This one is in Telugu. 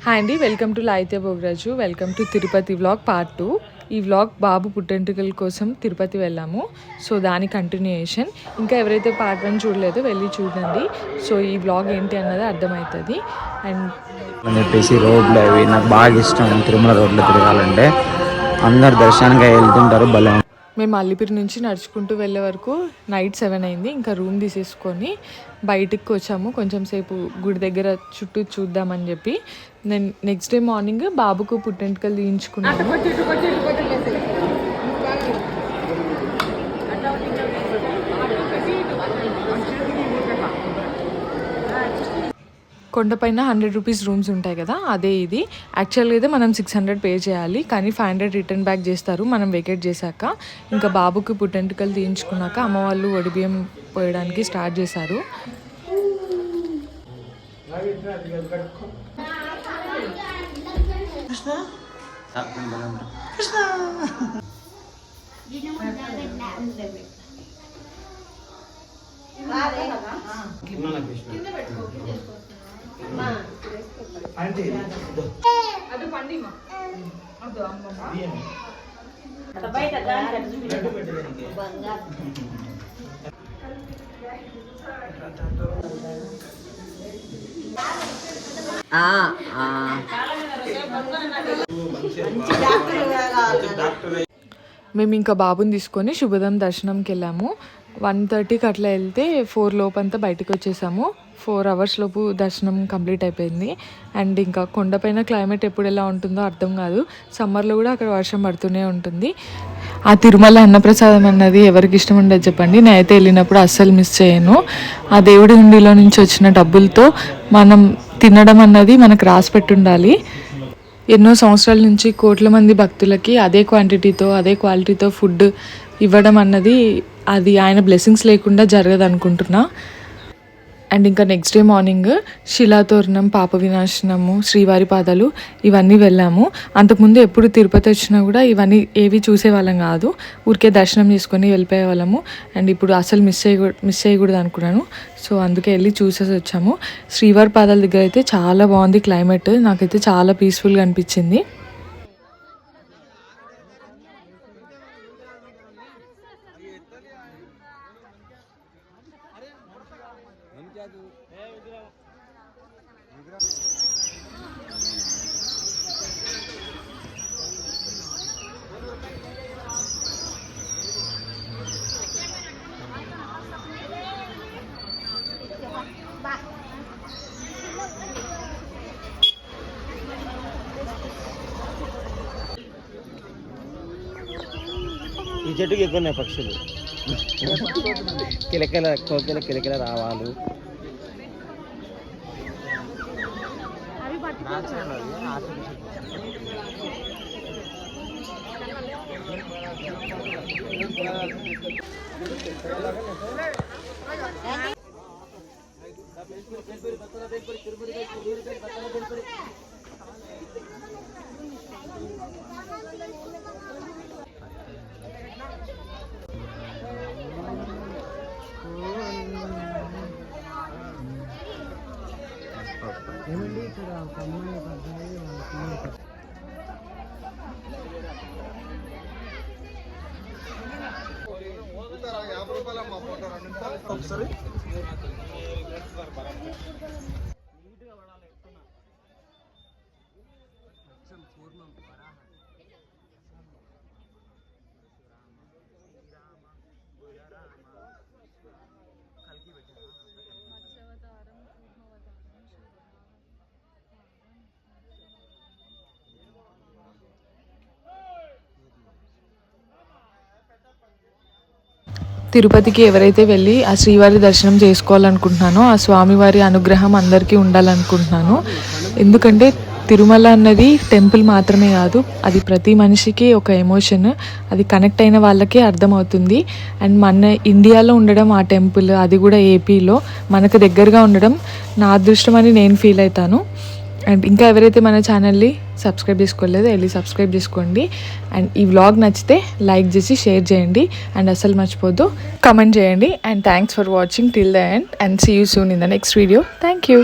హాయ్ అండి, వెల్కమ్ టు లాయితే Bhogaraju. Welcome to Tirupati vlog part 2. ఈ వ్లాగ్ బాబు పుట్టెంటుకల కోసం తిరుపతి వెళ్ళాము. సో దాని కంటిన్యూయేషన్. ఇంకా ఎవరైతే పార్ట్ 1 చూడలేదో వెళ్ళి చూడండి. సో ఈ వ్లాగ్ ఏంటి అన్నది అర్థమవుతుంది. అండ్ అని చెప్పేసి రోడ్లు అవి నాకు బాగా ఇష్టం. తిరుమల రోడ్లో తిరగాలంటే అందరు దర్శనానికి వెళ్తుంటారు. భలే మేము అల్లిపిరి నుంచి నడుచుకుంటూ వెళ్ళే వరకు నైట్ 7 అయింది. ఇంకా రూమ్ తీసేసుకొని బయటికి వచ్చాము. కొంచెం సేపు గుడి దగ్గర చుట్టూ చూద్దామని చెప్పి. నేను నెక్స్ట్ డే మార్నింగ్ బాబుకు పుట్టెంటుకలు తీయించుకున్నాను. కొండపైన 100 రూపీస్ రూమ్స్ ఉంటాయి కదా, అదే ఇది. యాక్చువల్గా అయితే మనం 600 పే చేయాలి, కానీ 500 రిటర్న్ బ్యాక్ చేస్తారు మనం వెకేట్ చేశాక. ఇంకా బాబుకి పుట్టెంటుకలు తీయించుకున్నాక అమ్మ వాళ్ళు ఒడిబియ్యం పోయడానికి స్టార్ట్ చేశారు. అది పండిమా అది అమ్మమ్మ బయట మేము ఇంకా బాబుని తీసుకొని శుభదం దర్శనంకి వెళ్ళాము. 1:30కి అట్లా వెళ్తే 4 లోపంతా బయటకు వచ్చేసాము. 4 అవర్స్ లోపు దర్శనం కంప్లీట్ అయిపోయింది. అండ్ ఇంకా కొండపైన క్లైమేట్ ఎప్పుడు ఎలా ఉంటుందో అర్థం కాదు. సమ్మర్లో కూడా అక్కడ వర్షం పడుతూనే ఉంటుంది. ఆ తిరుమల అన్నప్రసాదం అన్నది ఎవరికి ఇష్టం ఉండదు చెప్పండి. నేనైతే వెళ్ళినప్పుడు అస్సలు మిస్ చేయను. ఆ దేవుడి హుండీలో నుంచి వచ్చిన డబ్బులతో మనం తినడం అన్నది మనకు రాసి పెట్టుండాలి. ఎన్నో సంవత్సరాల నుంచి కోట్ల మంది భక్తులకి అదే క్వాంటిటీతో అదే క్వాలిటీతో ఫుడ్ ఇవ్వడం అన్నది అది ఆయన బ్లెస్సింగ్స్ లేకుండా జరగదు అనుకుంటున్నా. అండ్ ఇంకా నెక్స్ట్ డే మార్నింగ్ శిలాతోరణం, పాప వినాశనము, శ్రీవారి పాదాలు ఇవన్నీ వెళ్ళాము. అంతకుముందు ఎప్పుడు తిరుపతి వచ్చినా కూడా ఇవన్నీ ఏవి చూసేవాళ్ళం కాదు, ఊరికే దర్శనం చేసుకొని వెళ్ళిపోయే వాళ్ళము. అండ్ ఇప్పుడు అసలు మిస్ చేయకూడదు అనుకున్నాను. సో అందుకే వెళ్ళి చూసేసి వచ్చాము. శ్రీవారి పాదాల దగ్గర అయితే చాలా బాగుంది క్లైమేట్, నాకైతే చాలా పీస్ఫుల్గా అనిపించింది. ఈ చెట్టుకి ఎక్కువ ఉన్నాయి పక్షులు. కిలకిల కోకిల కిలకిల రావాలు. ఏమండి ఇక్కడ ఒక అమ్మాయి ఒకసారి తిరుపతికి ఎవరైతే వెళ్ళి ఆ శ్రీవారి దర్శనం చేసుకోవాలనుకుంటున్నానో ఆ స్వామివారి అనుగ్రహం అందరికీ ఉండాలనుకుంటున్నాను. ఎందుకంటే తిరుమల అన్నది టెంపుల్ మాత్రమే కాదు, అది ప్రతి మనిషికి ఒక ఎమోషన్. అది కనెక్ట్ అయిన వాళ్ళకే అర్థమవుతుంది. అండ్ మన ఇండియాలో ఉండడం ఆ టెంపుల్, అది కూడా ఏపీలో మనకు దగ్గరగా ఉండడం నా అదృష్టం అని నేను ఫీల్ అవుతాను. అండ్ ఇంకా ఎవరైతే మన ఛానల్ని సబ్స్క్రైబ్ చేసుకోలేదో వెళ్ళి సబ్స్క్రైబ్ చేసుకోండి. అండ్ ఈ వ్లాగ్ నచ్చితే లైక్ చేసి షేర్ చేయండి. అండ్ అసలు మర్చిపోద్దు కమెంట్ చేయండి. And thanks for watching till the end and see you soon in the next video. Thank you.